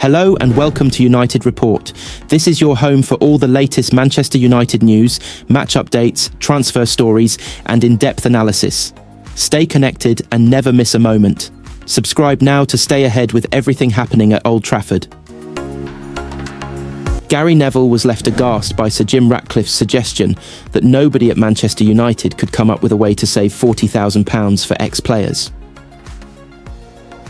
Hello and welcome to United Report. This is your home for all the latest Manchester United news, match updates, transfer stories, and in-depth analysis. Stay connected and never miss a moment. Subscribe now to stay ahead with everything happening at Old Trafford. Gary Neville was left aghast by Sir Jim Ratcliffe's suggestion that nobody at Manchester United could come up with a way to save £40,000 for ex-players.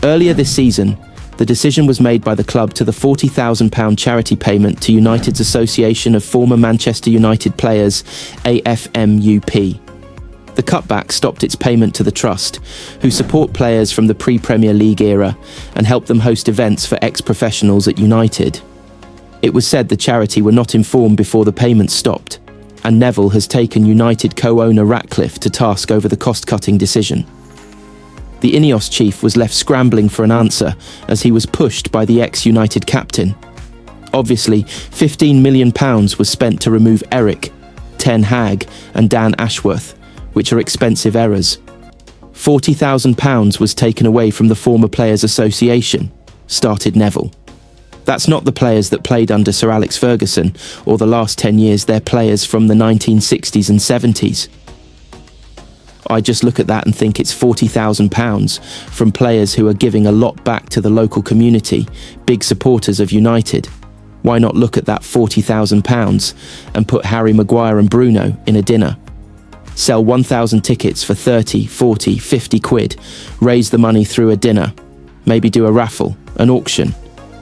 Earlier this season, the decision was made by the club to the £40,000 charity payment to United's Association of Former Manchester United Players, AFMUP. The cutback stopped its payment to the trust, who support players from the pre-Premier League era and help them host events for ex-professionals at United. It was said the charity were not informed before the payment stopped, and Neville has taken United co-owner Ratcliffe to task over the cost-cutting decision. The Ineos chief was left scrambling for an answer as he was pushed by the ex-United captain. Obviously, £15 million was spent to remove Erik, Ten Hag and Dan Ashworth, which are expensive errors. £40,000 was taken away from the former Players Association, started Neville. That's not the players that played under Sir Alex Ferguson, or the last 10 years they're players from the 1960s and 70s. I just look at that and think it's £40,000 from players who are giving a lot back to the local community, big supporters of United. Why not look at that £40,000 and put Harry Maguire and Bruno in a dinner? Sell 1,000 tickets for 30, 40, 50 quid, raise the money through a dinner, maybe do a raffle, an auction,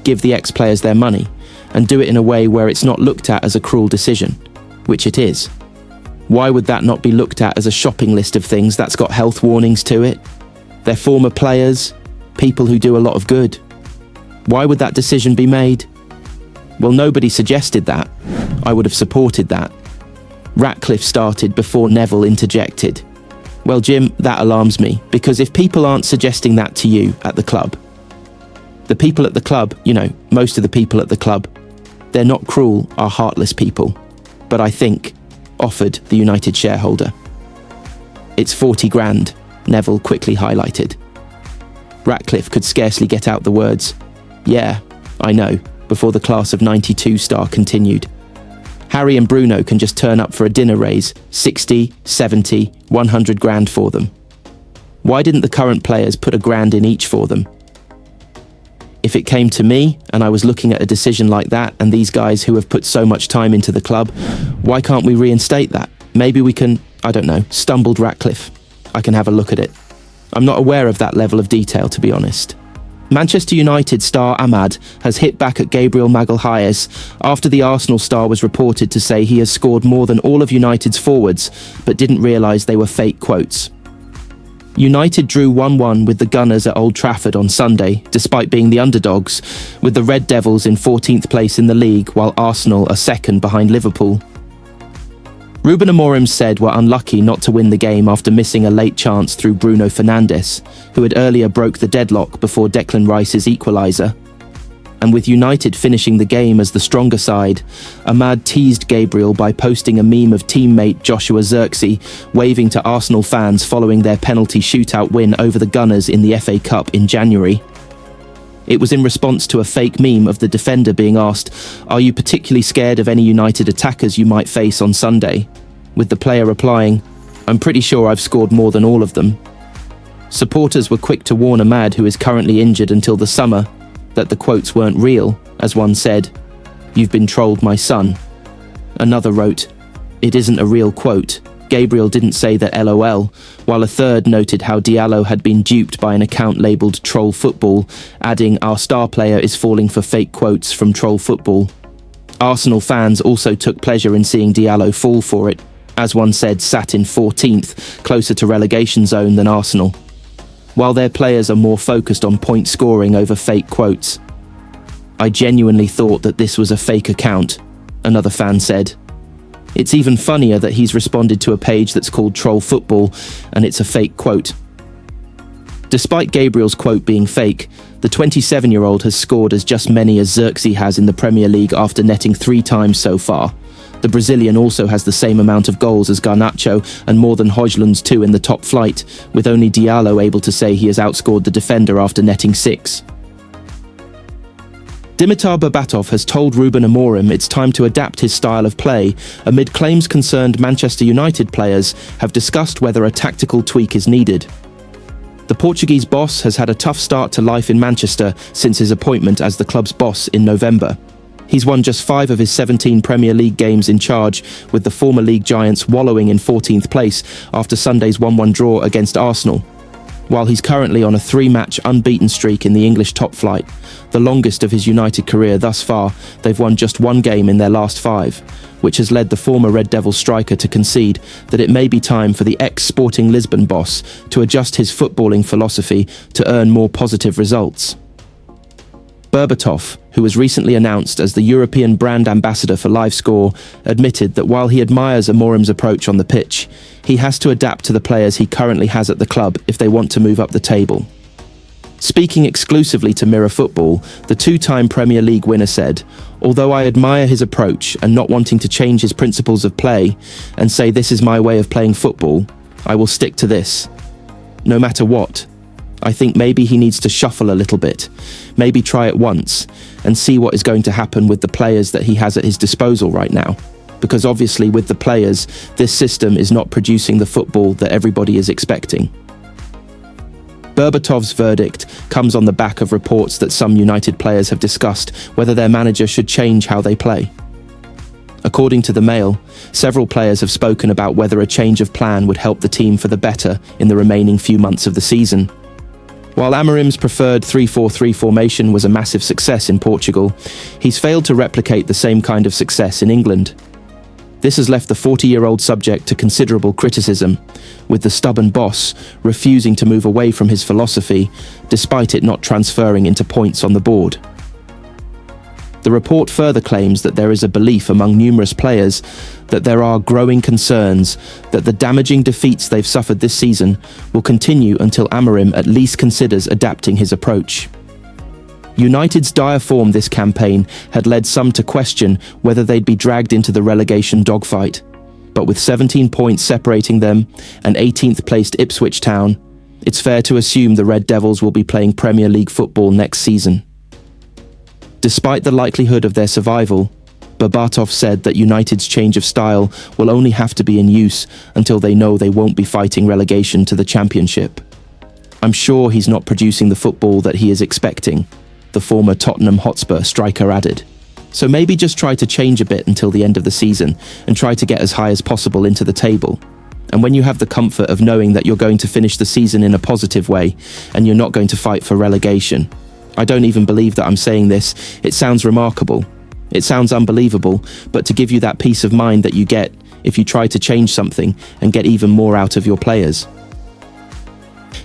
give the ex-players their money, and do it in a way where it's not looked at as a cruel decision, which it is. Why would that not be looked at as a shopping list of things that's got health warnings to it? They're former players, people who do a lot of good. Why would that decision be made? Well, nobody suggested that. I would have supported that. Ratcliffe started before Neville interjected. Well, Jim, that alarms me, because if people aren't suggesting that to you at the club, the people at the club, most of the people at the club, they're not cruel or heartless people, but I think offered the United shareholder. It's 40 grand, Neville quickly highlighted. Ratcliffe could scarcely get out the words, "Yeah, I know," before the class of '92 star continued. Harry and Bruno can just turn up for a dinner raise, 60, 70, 100 grand for them. Why didn't the current players put a grand in each for them? If it came to me and I was looking at a decision like that and these guys who have put so much time into the club, why can't we reinstate that? Maybe we can, stumbled Ratcliffe. I can have a look at it. I'm not aware of that level of detail, to be honest. Manchester United star Ahmad has hit back at Gabriel Magalhaes after the Arsenal star was reported to say he has scored more than all of United's forwards, but didn't realise they were fake quotes. United drew 1-1 with the Gunners at Old Trafford on Sunday, despite being the underdogs, with the Red Devils in 14th place in the league, while Arsenal are second behind Liverpool. Ruben Amorim said we're unlucky not to win the game after missing a late chance through Bruno Fernandes, who had earlier broke the deadlock before Declan Rice's equaliser. And with United finishing the game as the stronger side, Ahmad teased Gabriel by posting a meme of teammate Joshua Zirkzee waving to Arsenal fans following their penalty shootout win over the Gunners in the FA Cup in January. It was in response to a fake meme of the defender being asked, "Are you particularly scared of any United attackers you might face on Sunday?" with the player replying, "I'm pretty sure I've scored more than all of them." Supporters were quick to warn Ahmad, who is currently injured until the summer, that the quotes weren't real. As one said, "You've been trolled, my son." Another wrote, "It isn't a real quote. Gabriel didn't say that LOL," while a third noted how Diallo had been duped by an account labelled Troll Football, adding, "Our star player is falling for fake quotes from Troll Football." Arsenal fans also took pleasure in seeing Diallo fall for it, as one said sat in 14th, closer to relegation zone than Arsenal, while their players are more focused on point scoring over fake quotes. "I genuinely thought that this was a fake account," another fan said. "It's even funnier that he's responded to a page that's called Troll Football and it's a fake quote." Despite Gabriel's quote being fake, the 27-year-old has scored as just many as Zirkzee has in the Premier League after netting 3 times so far. The Brazilian also has the same amount of goals as Garnacho and more than Højlund's 2 in the top flight, with only Diallo able to say he has outscored the defender after netting 6. Dimitar Berbatov has told Ruben Amorim it's time to adapt his style of play, amid claims concerned Manchester United players have discussed whether a tactical tweak is needed. The Portuguese boss has had a tough start to life in Manchester since his appointment as the club's boss in November. He's won just 5 of his 17 Premier League games in charge, with the former league giants wallowing in 14th place after Sunday's 1-1 draw against Arsenal. While he's currently on a 3-match unbeaten streak in the English top flight, the longest of his United career thus far, they've won just 1 game in their last 5, which has led the former Red Devil striker to concede that it may be time for the ex-Sporting Lisbon boss to adjust his footballing philosophy to earn more positive results. Berbatov, who was recently announced as the European brand ambassador for LiveScore, admitted that while he admires Amorim's approach on the pitch, he has to adapt to the players he currently has at the club if they want to move up the table. Speaking exclusively to Mirror Football, the 2-time Premier League winner said, "Although I admire his approach and not wanting to change his principles of play and say this is my way of playing football, I will stick to this. No matter what. I think maybe he needs to shuffle a little bit, maybe try it once, and see what is going to happen with the players that he has at his disposal right now. Because obviously with the players, this system is not producing the football that everybody is expecting." Berbatov's verdict comes on the back of reports that some United players have discussed whether their manager should change how they play. According to the Mail, several players have spoken about whether a change of plan would help the team for the better in the remaining few months of the season. While Amorim's preferred 3-4-3 formation was a massive success in Portugal, he's failed to replicate the same kind of success in England. This has left the 40-year-old subject to considerable criticism, with the stubborn boss refusing to move away from his philosophy, despite it not transferring into points on the board. The report further claims that there is a belief among numerous players that there are growing concerns that the damaging defeats they've suffered this season will continue until Amorim at least considers adapting his approach. United's dire form this campaign had led some to question whether they'd be dragged into the relegation dogfight, but with 17 points separating them and 18th placed Ipswich Town, it's fair to assume the Red Devils will be playing Premier League football next season. Despite the likelihood of their survival, Berbatov said that United's change of style will only have to be in use until they know they won't be fighting relegation to the Championship. "I'm sure he's not producing the football that he is expecting," the former Tottenham Hotspur striker added. "So maybe just try to change a bit until the end of the season and try to get as high as possible into the table. And when you have the comfort of knowing that you're going to finish the season in a positive way and you're not going to fight for relegation. I don't even believe that I'm saying this. It sounds remarkable. It sounds unbelievable, but to give you that peace of mind that you get if you try to change something and get even more out of your players."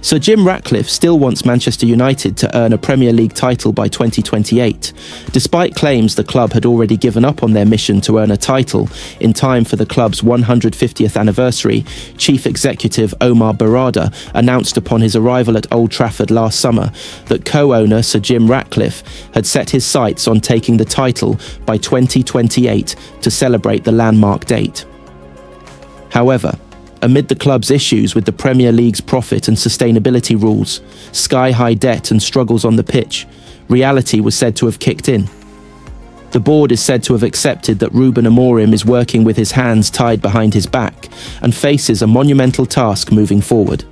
Sir Jim Ratcliffe still wants Manchester United to earn a Premier League title by 2028, despite claims the club had already given up on their mission to earn a title in time for the club's 150th anniversary. Chief Executive Omar Barada announced upon his arrival at Old Trafford last summer that co-owner Sir Jim Ratcliffe had set his sights on taking the title by 2028 to celebrate the landmark date. However, amid the club's issues with the Premier League's profit and sustainability rules, sky-high debt and struggles on the pitch, reality was said to have kicked in. The board is said to have accepted that Ruben Amorim is working with his hands tied behind his back and faces a monumental task moving forward.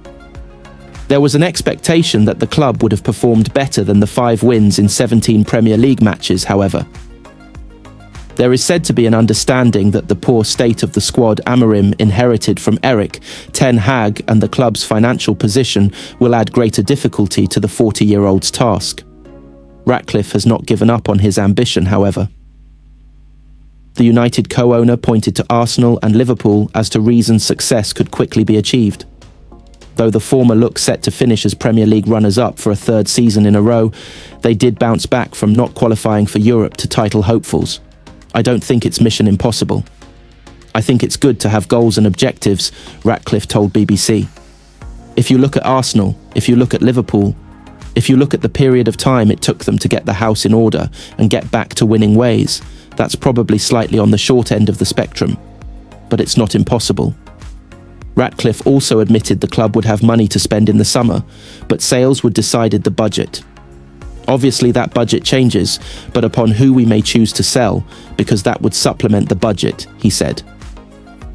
There was an expectation that the club would have performed better than the 5 wins in 17 Premier League matches, however. There is said to be an understanding that the poor state of the squad Amorim inherited from Erik, Ten Hag and the club's financial position will add greater difficulty to the 40-year-old's task. Ratcliffe has not given up on his ambition, however. The United co-owner pointed to Arsenal and Liverpool as to reasons success could quickly be achieved. Though the former look set to finish as Premier League runners-up for a 3rd season in a row, they did bounce back from not qualifying for Europe to title hopefuls. I don't think it's mission impossible. I think it's good to have goals and objectives, Ratcliffe told BBC. If you look at Arsenal, if you look at Liverpool, if you look at the period of time it took them to get the house in order and get back to winning ways, that's probably slightly on the short end of the spectrum. But it's not impossible. Ratcliffe also admitted the club would have money to spend in the summer, but sales would decide the budget. Obviously that budget changes, but upon who we may choose to sell, because that would supplement the budget, he said.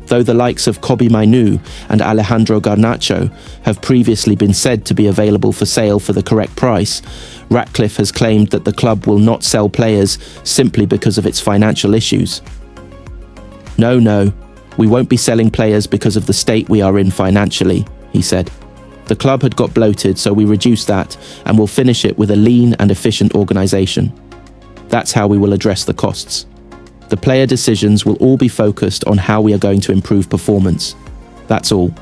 Though the likes of Kobbie Mainoo and Alejandro Garnacho have previously been said to be available for sale for the correct price, Ratcliffe has claimed that the club will not sell players simply because of its financial issues. No, we won't be selling players because of the state we are in financially, he said. The club had got bloated, so we reduced that and will finish it with a lean and efficient organisation. That's how we will address the costs. The player decisions will all be focused on how we are going to improve performance. That's all.